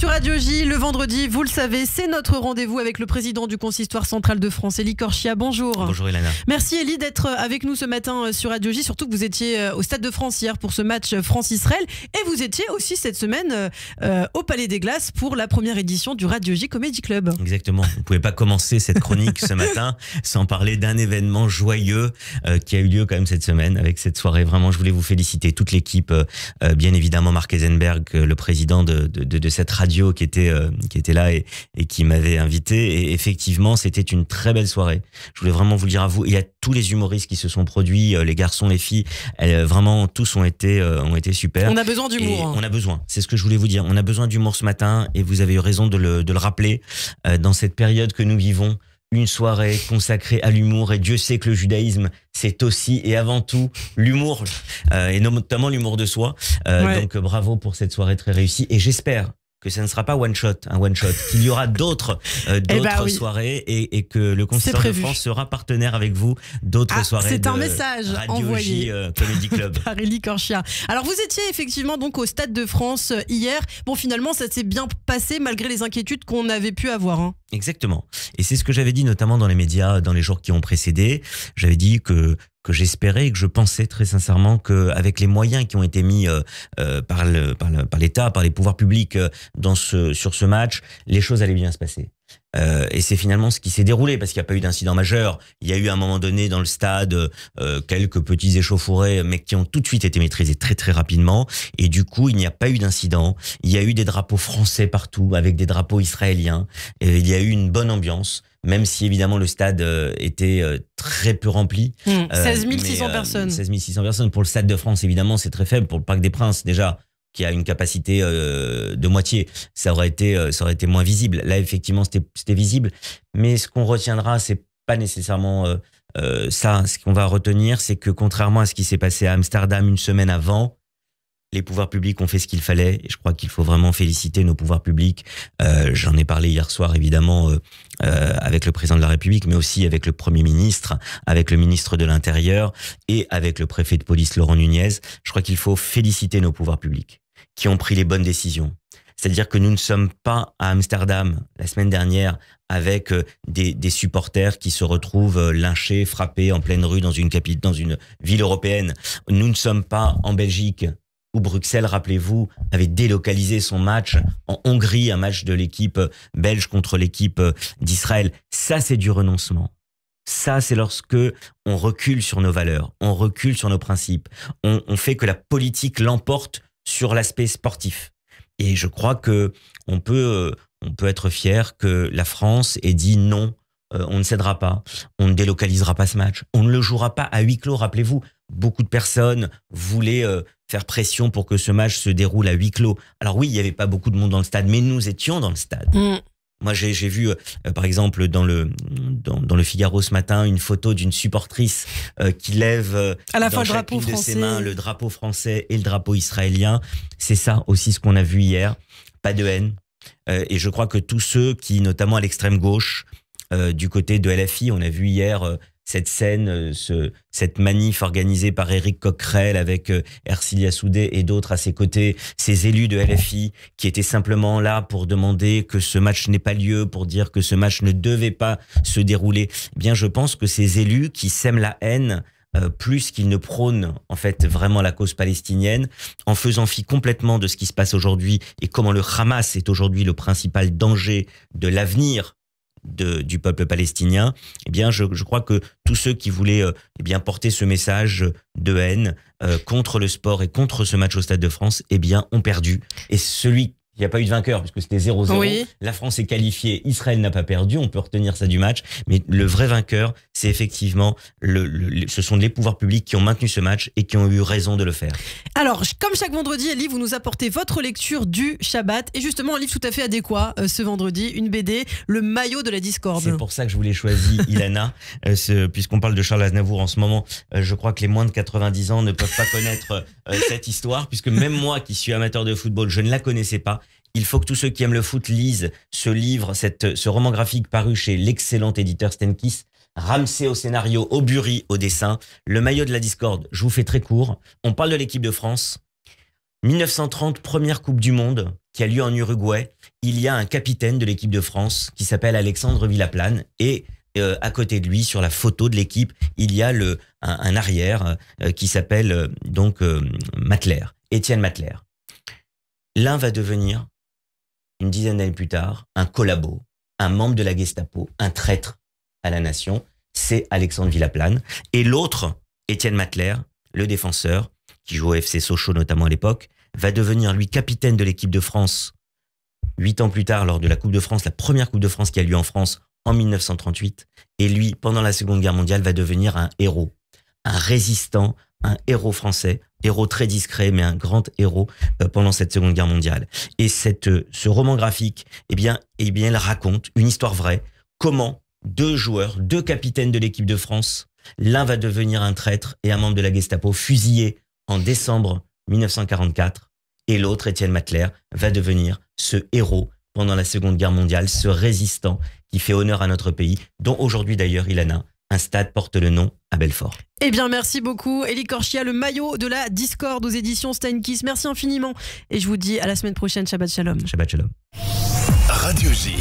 sur Radio J. Le vendredi, vous le savez, c'est notre rendez-vous avec le président du Consistoire central de France, Élie Corchia. Bonjour. Bonjour Ilana. Merci Élie d'être avec nous ce matin sur Radio J, surtout que vous étiez au Stade de France hier pour ce match France-Israël et vous étiez aussi cette semaine au Palais des Glaces pour la première édition du Radio J Comedy Club. Exactement, vous ne pouvez pas commencer cette chronique ce matin sans parler d'un événement joyeux qui a eu lieu quand même cette semaine avec cette soirée. Vraiment, je voulais vous féliciter, toute l'équipe, bien évidemment Marc Eisenberg, le président de cette radio qui était là et qui m'avait invité. Et effectivement, c'était une très belle soirée. Je voulais vraiment vous le dire à vous. Il y a tous les humoristes qui se sont produits, les garçons, les filles, vraiment tous ont été super. On a besoin d'humour. On a besoin, c'est ce que je voulais vous dire. On a besoin d'humour ce matin et vous avez eu raison de le rappeler. Dans cette période que nous vivons, une soirée consacrée à l'humour, et Dieu sait que le judaïsme, c'est aussi et avant tout l'humour, et notamment l'humour de soi. Donc bravo pour cette soirée très réussie, et j'espère que ça ne sera pas un one shot, qu'il y aura d'autres soirées et que le Consistoire de France sera partenaire avec vous d'autres soirées. C'est un message Radio envoyé J, Comedy Club. par Élie Corchia. Alors vous étiez effectivement donc au Stade de France hier. Bon, finalement ça s'est bien passé malgré les inquiétudes qu'on avait pu avoir. Exactement. Et c'est ce que j'avais dit notamment dans les médias dans les jours qui ont précédé. J'avais dit que j'espérais et que je pensais très sincèrement qu'avec les moyens qui ont été mis par l'État, par les pouvoirs publics sur ce match, les choses allaient bien se passer. Et c'est finalement ce qui s'est déroulé parce qu'il n'y a pas eu d'incident majeur. Il y a eu à un moment donné dans le stade quelques petits échauffourées, mais qui ont tout de suite été maîtrisés très très rapidement. Et du coup, il n'y a pas eu d'incident. Il y a eu des drapeaux français partout avec des drapeaux israéliens. Et il y a eu une bonne ambiance, même si évidemment le stade était très peu rempli. 16 600 personnes. 16 600 personnes. Pour le Stade de France, évidemment, c'est très faible. Pour le Parc des Princes, déjà, qui a une capacité de moitié, ça aurait été moins visible. Là, effectivement, c'était visible. Mais ce qu'on retiendra, c'est pas nécessairement ça. Ce qu'on va retenir, c'est que contrairement à ce qui s'est passé à Amsterdam une semaine avant, les pouvoirs publics ont fait ce qu'il fallait. Et je crois qu'il faut vraiment féliciter nos pouvoirs publics. J'en ai parlé hier soir, évidemment, avec le président de la République, mais aussi avec le Premier ministre, avec le ministre de l'Intérieur et avec le préfet de police, Laurent Nunez. Je crois qu'il faut féliciter nos pouvoirs publics qui ont pris les bonnes décisions. C'est-à-dire que nous ne sommes pas à Amsterdam la semaine dernière avec des supporters qui se retrouvent lynchés, frappés en pleine rue dans une ville européenne. Nous ne sommes pas en Belgique où Bruxelles, rappelez-vous, avait délocalisé son match en Hongrie, un match de l'équipe belge contre l'équipe d'Israël. Ça, c'est du renoncement. Ça, c'est lorsque on recule sur nos valeurs, on recule sur nos principes, on fait que la politique l'emporte sur l'aspect sportif. Et je crois que on peut être fier que la France ait dit non, on ne cédera pas, on ne délocalisera pas ce match, on ne le jouera pas à huis clos. Rappelez-vous, beaucoup de personnes voulaient faire pression pour que ce match se déroule à huis clos. Alors oui, il n'y avait pas beaucoup de monde dans le stade, mais nous étions dans le stade. Moi, j'ai vu, par exemple, dans le Figaro ce matin, une photo d'une supportrice qui lève à la fois dans chacune de ses mains le drapeau français et le drapeau israélien. C'est ça aussi ce qu'on a vu hier. Pas de haine. Et je crois que tous ceux qui, notamment à l'extrême gauche, du côté de LFI, on a vu hier cette scène, cette manif organisée par Éric Coquerel avec Ercilia Soudé et d'autres à ses côtés, ces élus de LFI qui étaient simplement là pour demander que ce match n'ait pas lieu, pour dire que ce match ne devait pas se dérouler. Eh bien, je pense que ces élus qui sèment la haine, plus qu'ils ne prônent en fait vraiment la cause palestinienne, en faisant fi complètement de ce qui se passe aujourd'hui et comment le Hamas est aujourd'hui le principal danger de l'avenir du peuple palestinien, eh bien, je crois que tous ceux qui voulaient porter ce message de haine contre le sport et contre ce match au Stade de France, eh bien, ont perdu. Et il n'y a pas eu de vainqueur puisque c'était 0-0. Oui. La France est qualifiée, Israël n'a pas perdu, on peut retenir ça du match. Mais le vrai vainqueur, c'est effectivement, ce sont les pouvoirs publics qui ont maintenu ce match et qui ont eu raison de le faire. Alors, comme chaque vendredi, Élie, vous nous apportez votre lecture du Shabbat. Et justement, un livre tout à fait adéquat ce vendredi, une BD, Le maillot de la discorde. C'est pour ça que je voulais choisir Ilana, puisqu'on parle de Charles Aznavour en ce moment. Je crois que les moins de 90 ans ne peuvent pas connaître cette histoire, puisque même moi qui suis amateur de football, je ne la connaissais pas. Il faut que tous ceux qui aiment le foot lisent ce livre, ce roman graphique paru chez l'excellent éditeur Stenkiss. Ramsey au scénario, Aubury au dessin. Le maillot de la discorde, je vous fais très court. On parle de l'équipe de France. 1930, première Coupe du Monde qui a lieu en Uruguay. Il y a un capitaine de l'équipe de France qui s'appelle Alexandre Villaplane et à côté de lui, sur la photo de l'équipe, il y a un arrière qui s'appelle Matler, Étienne Matler. L'un va devenir, une dizaine d'années plus tard, un collabo, un membre de la Gestapo, un traître à la nation. C'est Alexandre Villaplane. Et l'autre, Étienne Matler, le défenseur, qui joue au FC Sochaux notamment à l'époque, va devenir, lui, capitaine de l'équipe de France 8 ans plus tard, lors de la Coupe de France, la première Coupe de France qui a lieu en France en 1938. Et lui, pendant la Seconde Guerre mondiale, va devenir un héros, un résistant, un héros français, héros très discret, mais un grand héros pendant cette Seconde Guerre mondiale. Et ce roman graphique, eh bien, il raconte une histoire vraie. Comment deux joueurs, deux capitaines de l'équipe de France, l'un va devenir un traître et un membre de la Gestapo, fusillé en décembre 1944, et l'autre, Étienne Matler, va devenir ce héros pendant la Seconde Guerre mondiale, ce résistant qui fait honneur à notre pays, dont aujourd'hui d'ailleurs, Ilana, un stade porte le nom à Belfort. Eh bien, merci beaucoup, Élie Corchia, le maillot de la Discorde aux éditions Steinkiss. Merci infiniment et je vous dis à la semaine prochaine. Shabbat Shalom. Shabbat Shalom. Radio J.